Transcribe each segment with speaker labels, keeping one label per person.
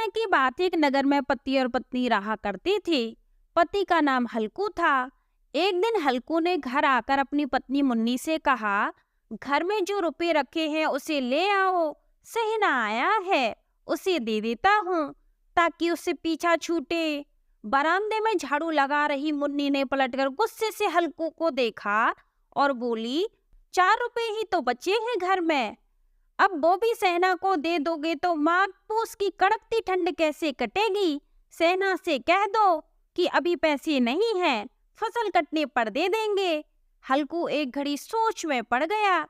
Speaker 1: समय की बात है, एक नगर में पति और पत्नी रहा करते थे। पति का नाम हल्कू था। एक दिन हल्कू ने घर आकर अपनी पत्नी मुन्नी से कहा, घर में जो रुपए रखे हैं उसे ले आओ, सहना आया है, उसे दे देता हूँ ताकि उससे पीछा छूटे। बरामदे में झाड़ू लगा रही मुन्नी ने पलटकर गुस्से से हल्कू को देखा और बोली, 4 रुपए ही तो बचे हैं घर में, अब वो भी सहना को दे दोगे तो माघ पूस की कड़कती ठंड कैसे कटेगी। सहना से कह दो कि अभी पैसे नहीं हैं, फसल कटने पर दे देंगे। हल्कू एक घड़ी सोच में पड़ गया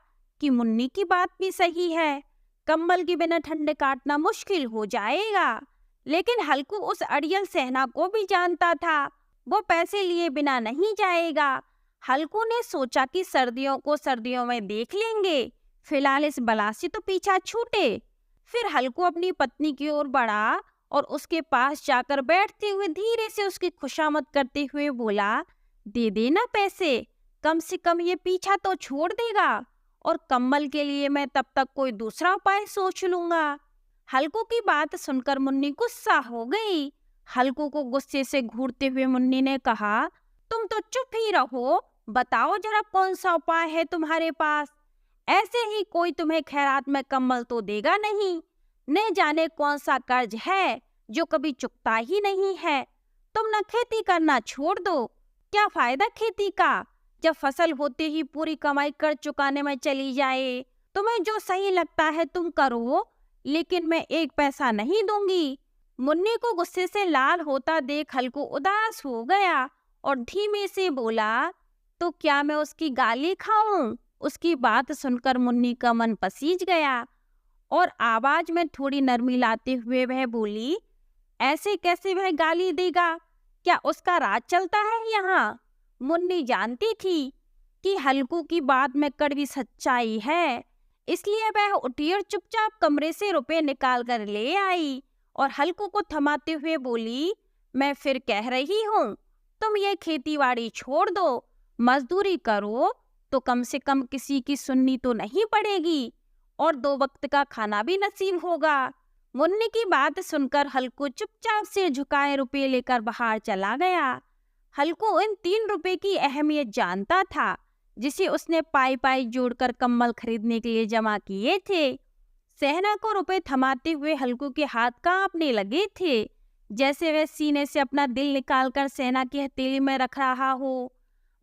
Speaker 1: कि मुन्नी की बात भी सही है, कंबल के बिना ठंड काटना मुश्किल हो जाएगा। लेकिन हल्कू उस अड़ियल सहना को भी जानता था, वो पैसे लिए बिना नहीं जाएगा। हल्कू ने सोचा कि सर्दियों को सर्दियों में देख लेंगे, फिलहाल इस बला से तो पीछा छूटे। फिर हल्कू अपनी पत्नी की ओर बढ़ा और उसके पास जाकर बैठते हुए धीरे से उसकी खुशामद करते हुए बोला, दे देना पैसे, कम से कम ये पीछा तो छोड़ देगा, और कम्बल के लिए मैं तब तक कोई दूसरा उपाय सोच लूंगा। हल्कू की बात सुनकर मुन्नी गुस्सा हो गई। हल्कू को गुस्से से घूरते हुए मुन्नी ने कहा, तुम तो चुप ही रहो, बताओ जरा कौन सा उपाय है तुम्हारे पास। ऐसे ही कोई तुम्हें खैरात में कम्बल तो देगा नहीं, न जाने कौन सा कर्ज है जो कभी चुकता ही नहीं है। तुम न खेती करना छोड़ दो, क्या फायदा खेती का जब फसल होते ही पूरी कमाई कर्ज चुकाने में चली जाए। तुम्हें जो सही लगता है तुम करो, लेकिन मैं एक पैसा नहीं दूंगी। मुन्नी को गुस्से से लाल होता देख हल्कू उदास हो गया और धीमे से बोला, तो क्या मैं उसकी गाली खाऊं। उसकी बात सुनकर मुन्नी का मन पसीज गया और आवाज में थोड़ी नरमी लाते हुए वह बोली, ऐसे कैसे वह गाली देगा, क्या उसका राज चलता है यहाँ। मुन्नी जानती थी कि हल्कू की बात में कड़वी सच्चाई है, इसलिए वह उठी और चुपचाप कमरे से रुपए निकाल कर ले आई और हल्कू को थमाते हुए बोली, मैं फिर कह रही हूँ, तुम ये खेतीबाड़ी छोड़ दो, मजदूरी करो तो कम से कम किसी की सुननी तो नहीं पड़ेगी और 2 वक्त का खाना भी नसीब होगा। मुन्नी की बात सुनकर हल्कू चुपचाप से झुकाए रुपए लेकर बाहर चला गया। हल्कू इन 3 रुपए की अहमियत जानता था, जिसे उसने पाई पाई जोड़कर कम्बल खरीदने के लिए जमा किए थे। सहना को रुपए थमाते हुए हल्कू के हाथ कांपने लगे थे, जैसे वह सीने से अपना दिल निकालकर सहना की हथेली में रख रहा हो।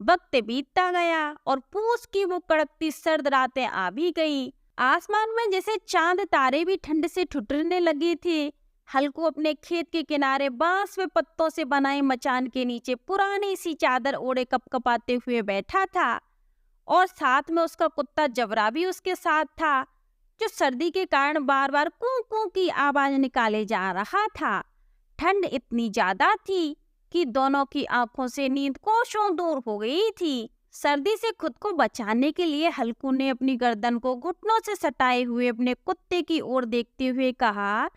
Speaker 1: वक्त बीतता गया और पूस की वो कड़कती सर्द रातें आ भी गईं। आसमान में जैसे चांद तारे भी ठंड से ठुठरने लगे थे। हल्कू अपने खेत के किनारे बांस व पत्तों से बनाए मचान के नीचे पुरानी सी चादर ओढ़े कपकपाते हुए बैठा था और साथ में उसका कुत्ता जबरा भी उसके साथ था, जो सर्दी के कारण बार बार कू कू की आवाज निकाले जा रहा था। ठंड इतनी ज्यादा थी कि दोनों की आंखों से नींद कोसों दूर हो गई थी। सर्दी से खुद को बचाने के लिए हल्कू ने अपनी गर्दन को घुटनों से सटाए हुए अपने कुत्ते की ओर देखते हुए कहा,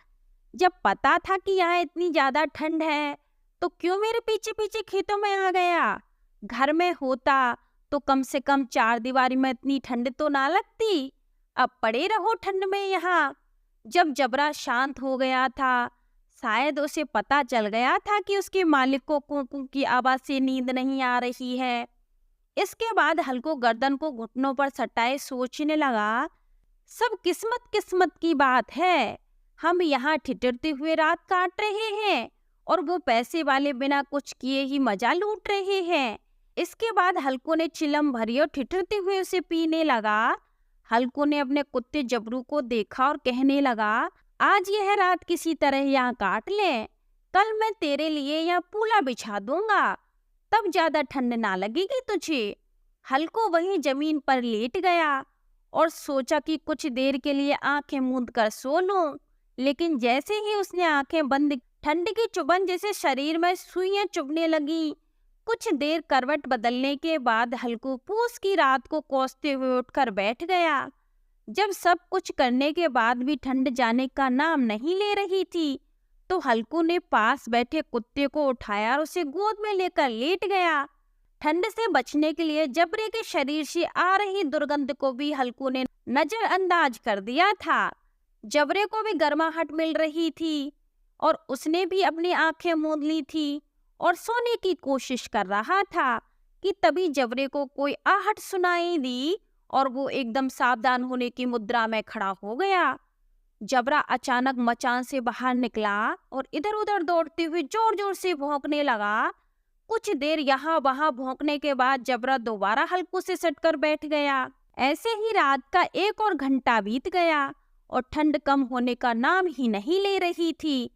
Speaker 1: जब पता था कि यहाँ इतनी ज्यादा ठंड है तो क्यों मेरे पीछे पीछे खेतों में आ गया। घर में होता तो कम से कम 4 दीवारी में इतनी ठंड तो ना लगती। अब पड़े रहो ठंड में यहाँ। जब जबरा शांत हो गया था, शायद उसे पता चल गया था कि उसके मालिक को कूकू की आवाज से नींद नहीं आ रही है। इसके बाद हल्कू गर्दन को घुटनों पर सटाए सोचने लगा, सब किस्मत किस्मत की बात है। हम यहाँ ठिठुरते हुए रात काट रहे हैं और वो पैसे वाले बिना कुछ किए ही मजा लूट रहे हैं। इसके बाद हल्कू ने चिलम भरी और ठिठुरते हुए उसे पीने लगा। हल्कू ने अपने कुत्ते जबरू को देखा और कहने लगा, आज यह रात किसी तरह यहाँ काट ले, कल मैं तेरे लिए यहाँ पूला बिछा दूंगा, तब ज्यादा ठंड ना लगेगी तुझे। हल्कू वहीं जमीन पर लेट गया और सोचा कि कुछ देर के लिए आंखें मूंद कर सो लूं, लेकिन जैसे ही उसने आंखें बंद, ठंड की चुभन जैसे शरीर में सुइयां चुभने लगी। कुछ देर करवट बदलने के बाद हल्कू पूस की रात को कोसते हुए उठकर बैठ गया। जब सब कुछ करने के बाद भी ठंड जाने का नाम नहीं ले रही थी, तो हल्कू ने पास बैठे कुत्ते को उठाया और उसे गोद में लेकर लेट गया। ठंड से बचने के लिए जबरे के शरीर से आ रही दुर्गंध को भी हल्कू ने नजरअंदाज कर दिया था। जबरे को भी गर्माहट मिल रही थी और उसने भी अपनी आंखें मूंद ली थी और सोने की कोशिश कर रहा था कि तभी जबरे को कोई आहट सुनाई दी और वो एकदम सावधान होने की मुद्रा में खड़ा हो गया। जबरा अचानक मचान से बाहर निकला और इधर उधर दौड़ते हुए जोर जोर से भौंकने लगा। कुछ देर यहाँ वहां भौंकने के बाद जबरा दोबारा हल्कू से सटकर बैठ गया। ऐसे ही रात का 1 और घंटा बीत गया और ठंड कम होने का नाम ही नहीं ले रही थी।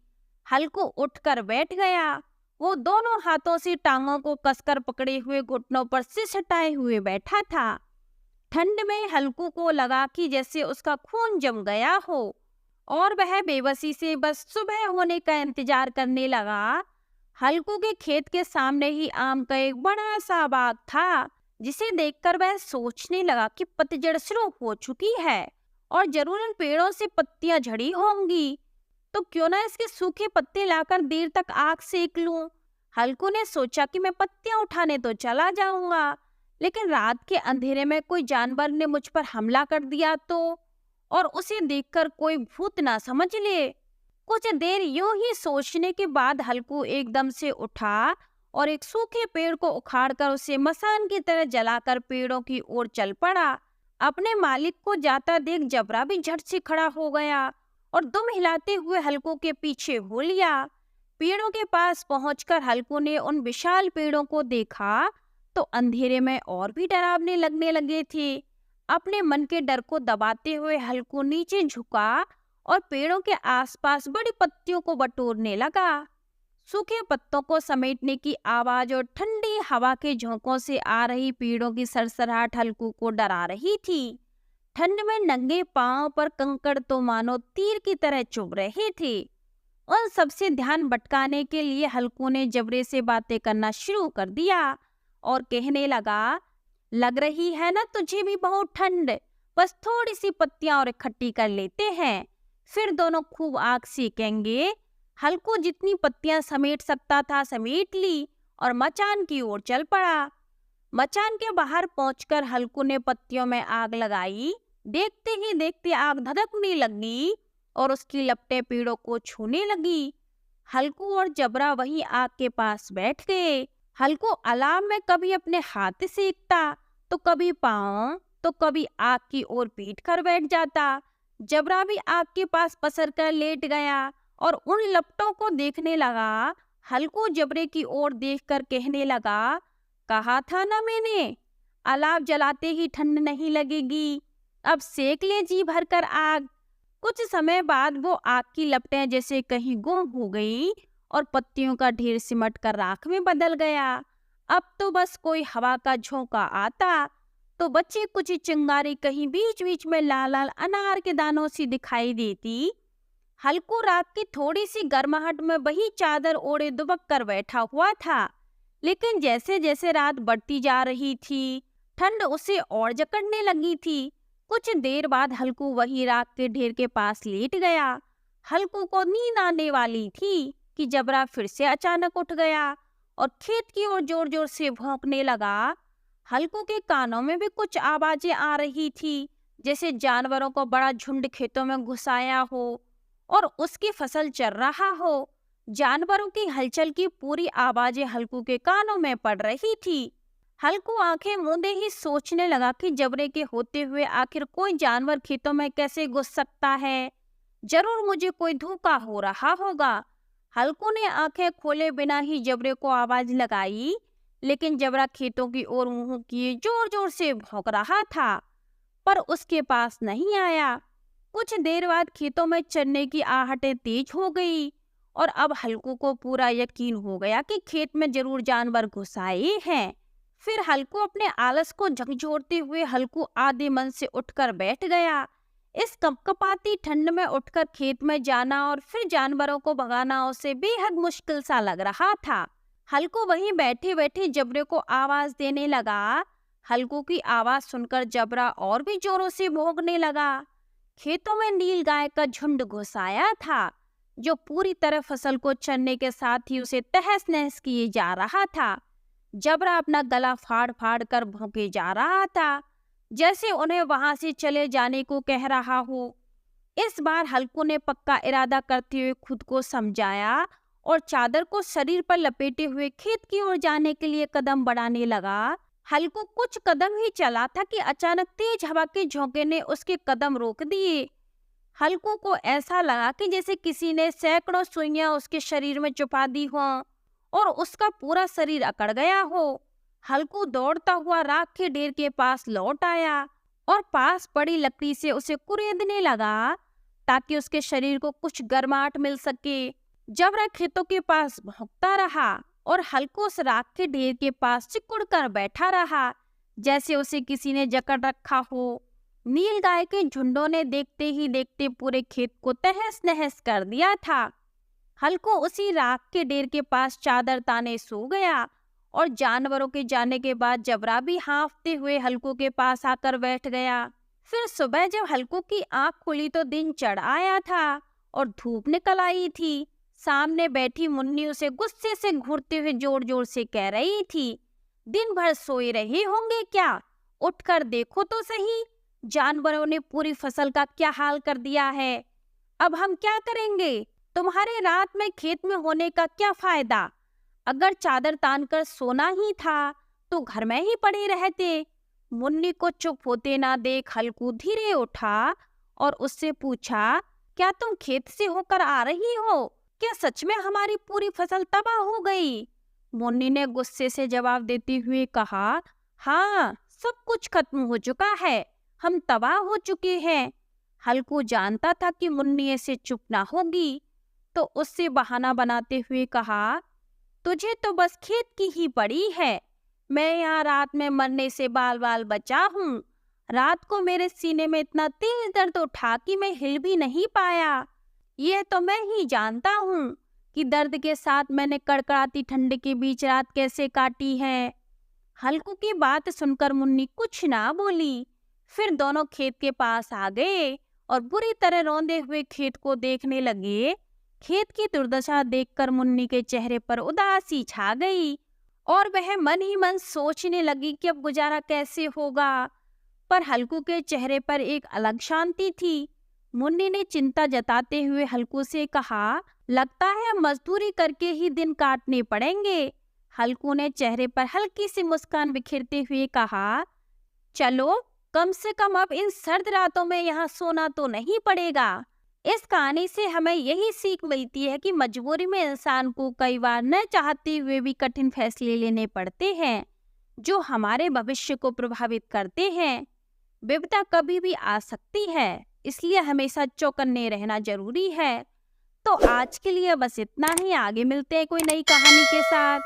Speaker 1: हल्कू उठकर बैठ गया। वो दोनों हाथों से टांगों को कसकर पकड़े हुए घुटनों पर सिर हटाए हुए बैठा था। ठंड में हल्कू को लगा कि जैसे उसका खून जम गया हो और वह बेबसी से बस सुबह होने का इंतजार करने लगा। हल्कू के खेत के सामने ही आम का एक बड़ा सा बाग था, जिसे देखकर वह सोचने लगा कि पतझड़ शुरू हो चुकी है और जरूर इन पेड़ों से पत्तियां झड़ी होंगी, तो क्यों ना इसके सूखे पत्ते लाकर देर तक आग सेक लूं। हल्कू ने सोचा कि मैं पत्तियां उठाने तो चला जाऊंगा, लेकिन रात के अंधेरे में कोई जानवर ने मुझ पर हमला कर दिया तो, और उसे देखकर कोई भूत ना समझ ले। कुछ देर यूं ही सोचने के बाद हल्कू एकदम से उठा और एक सूखे पेड़ को उखाड़कर उसे मसान की तरह जलाकर पेड़ों की ओर चल पड़ा। अपने मालिक को जाता देख जबरा भी झट से खड़ा हो गया और दुम हिलाते हुए हल्कू के पीछे हो लिया। पेड़ों के पास पहुंचकर हल्कू ने उन विशाल पेड़ों को देखा तो अंधेरे में और भी डरावने लगने लगे थे। अपने मन के डर को दबाते हुए हल्कू नीचे झुका और पेड़ों के आसपास बड़ी पत्तियों को बटोरने लगा। सूखे पत्तों को समेटने की आवाज और ठंडी हवा के झोंकों से आ रही पेड़ों की सरसराहट हल्कू को डरा रही थी। ठंड में नंगे पांव पर कंकड़ तो मानो तीर की तरह चुभ रहे थे। उन सबसे ध्यान भटकाने के लिए हल्कू ने जबरे से बातें करना शुरू कर दिया और कहने लगा, लग रही है ना तुझे भी बहुत ठंड, बस थोड़ी सी पत्तियां और इकट्ठी कर लेते हैं, फिर दोनों खूब आग सेकेंगे। हल्कू जितनी पत्तियां समेट सकता था समेट ली और मचान की ओर चल पड़ा। मचान के बाहर पहुंचकर हल्कू ने पत्तियों में आग लगाई। देखते ही देखते आग धधकने लगी और उसकी लपटें पेड़ों को छूने लगी। हल्कू और जबरा वहीं आग के पास बैठ गए। हल्कू अलाव में कभी अपने हाथ सेकता तो कभी पांव तो कभी आग की ओर पीट कर बैठ जाता। जबरा भी आग के पास पसर कर लेट गया और उन लपटों को देखने लगा। हल्कू जबरे की ओर देखकर कहने लगा, कहा था ना मैंने, अलाव जलाते ही ठंड नहीं लगेगी, अब सेक ले जी भरकर आग। कुछ समय बाद वो आग की लपटें जैसे कहीं गुम हो गई और पत्तियों का ढेर सिमट कर राख में बदल गया। अब तो बस कोई हवा का झोंका आता तो बची कुछ चिंगारी कहीं बीच बीच में लाल लाल अनार के दानों सी दिखाई देती। हल्कू रात की थोड़ी सी गर्माहट में वही चादर ओढ़े दुबक कर बैठा हुआ था, लेकिन जैसे जैसे रात बढ़ती जा रही थी ठंड उसे और जकड़ने लगी थी। कुछ देर बाद हल्कू वही राख के ढेर के पास लेट गया। हल्कू को नींद आने वाली थी कि जबरा फिर से अचानक उठ गया और खेत की ओर जोर जोर से भौंकने लगा। हल्कू के कानों में भी कुछ आवाजें आ रही थी, जैसे जानवरों को बड़ा झुंड खेतों में घुसाया हो और उसकी फसल चर रहा हो। जानवरों की हलचल की पूरी आवाजें हल्कू के कानों में पड़ रही थी। हल्कू आंखें मूंदे ही सोचने लगा कि जबरे के होते हुए आखिर कोई जानवर खेतों में कैसे घुस सकता है। जरूर मुझे कोई धोखा हो रहा होगा। हल्कू ने आंखें खोले बिना ही जबरे को आवाज लगाई, लेकिन जबरा खेतों की ओर मुंह किए जोर जोर से भौंक रहा था, पर उसके पास नहीं आया। कुछ देर बाद खेतों में चरने की आहटें तेज हो गई और अब हल्कू को पूरा यकीन हो गया कि खेत में जरूर जानवर घुस आए हैं। फिर हल्कू अपने आलस को झकझोरते हुए हल्कू आधे मन से उठकर बैठ गया। इस कपकपाती ठंड में उठकर खेत में जाना और फिर जानवरों को भगाना उसे बेहद मुश्किल सा लग रहा था। हल्कू वहीं बैठे बैठे जबरे को आवाज देने लगा। हल्कू की आवाज सुनकर जबरा और भी जोरों से भौंकने लगा। खेतों में नील गाय का झुंड घुस आया था, जो पूरी तरह फसल को चरने के साथ ही उसे तहस नहस किए जा रहा था। जबरा अपना गला फाड़ फाड़ कर भौंके जा रहा था, जैसे उन्हें वहां से चले जाने को कह रहा हो। इस बार हल्कू ने पक्का इरादा करते हुए खुद को समझाया और चादर को शरीर पर लपेटे हुए खेत की ओर जाने के लिए कदम बढ़ाने लगा। हल्कू कुछ कदम ही चला था कि अचानक तेज हवा के झोंके ने उसके कदम रोक दिए। हल्कू को ऐसा लगा कि जैसे किसी ने सैकड़ों सुइयां उसके शरीर में चुपा दी हो और उसका पूरा शरीर अकड़ गया हो। हल्कू दौड़ता हुआ राख के ढेर के पास लौट आया और पास पड़ी लकड़ी से उसे कुरेदने लगा ताकि उसके शरीर को कुछ गर्माहट मिल सके। जब वह खेतों के पास भौंकता रहा और हल्कू उस राख के ढेर के पास सिकुड़ कर बैठा रहा जैसे उसे किसी ने जकड़ रखा हो। नील गाय के झुंडों ने देखते ही देखते पूरे खेत को तहस नहस कर दिया था। हल्कू उसी राख के ढेर के पास चादर ताने सो गया और जानवरों के जाने के बाद जबरा भी हाँफते हुए हल्कू के पास आकर बैठ गया। फिर सुबह जब हल्कू की आंख खुली तो दिन चढ़ आया था और धूप निकल आई थी। सामने बैठी मुन्नी उसे गुस्से से घूरते हुए जोर जोर से कह रही थी, दिन भर सोए रहे होंगे क्या? उठकर देखो तो सही, जानवरों ने पूरी फसल का क्या हाल कर दिया है। अब हम क्या करेंगे? तुम्हारे रात में खेत में होने का क्या फायदा? अगर चादर तान कर सोना ही था तो घर में ही पड़े रहते। मुन्नी को चुप होते ना देख हल्कू धीरे उठा और उससे पूछा, क्या तुम खेत से होकर आ रही हो? क्या सच में हमारी पूरी फसल तबाह हो गई? मुन्नी ने गुस्से से जवाब देते हुए कहा, हाँ, सब कुछ खत्म हो चुका है, हम तबाह हो चुके हैं। हल्कू जानता था कि मुन्नी ऐसे चुप ना होगी, तो उससे बहाना बनाते हुए कहा, तुझे तो बस खेत की ही पड़ी है। मैं यहाँ रात में मरने से बाल बाल बचा हूँ। रात को मेरे सीने में इतना तेज दर्द उठा कि मैं हिल भी नहीं पाया। यह तो मैं ही जानता हूँ कि दर्द के साथ मैंने कड़कड़ाती ठंड के बीच रात कैसे काटी है। हल्कू की बात सुनकर मुन्नी कुछ ना बोली। फिर दोनों खेत के पास आ गए और बुरी तरह रौंदे हुए खेत को देखने लगे। खेत की दुर्दशा देखकर मुन्नी के चेहरे पर उदासी छा गई और वह मन ही मन सोचने लगी कि अब गुजारा कैसे होगा। पर हल्कू के चेहरे पर एक अलग शांति थी। मुन्नी ने चिंता जताते हुए हल्कू से कहा, लगता है मजदूरी करके ही दिन काटने पड़ेंगे। हल्कू ने चेहरे पर हल्की सी मुस्कान बिखेरते हुए कहा, चलो कम से कम अब इन सर्द रातों में यहाँ सोना तो नहीं पड़ेगा। इस कहानी से हमें यही सीख मिलती है कि मजबूरी में इंसान को कई बार न चाहते हुए भी कठिन फैसले लेने पड़ते हैं जो हमारे भविष्य को प्रभावित करते हैं। विपदा कभी भी आ सकती है, इसलिए हमेशा चौकन्ने रहना जरूरी है। तो आज के लिए बस इतना ही। आगे मिलते हैं कोई नई कहानी के साथ।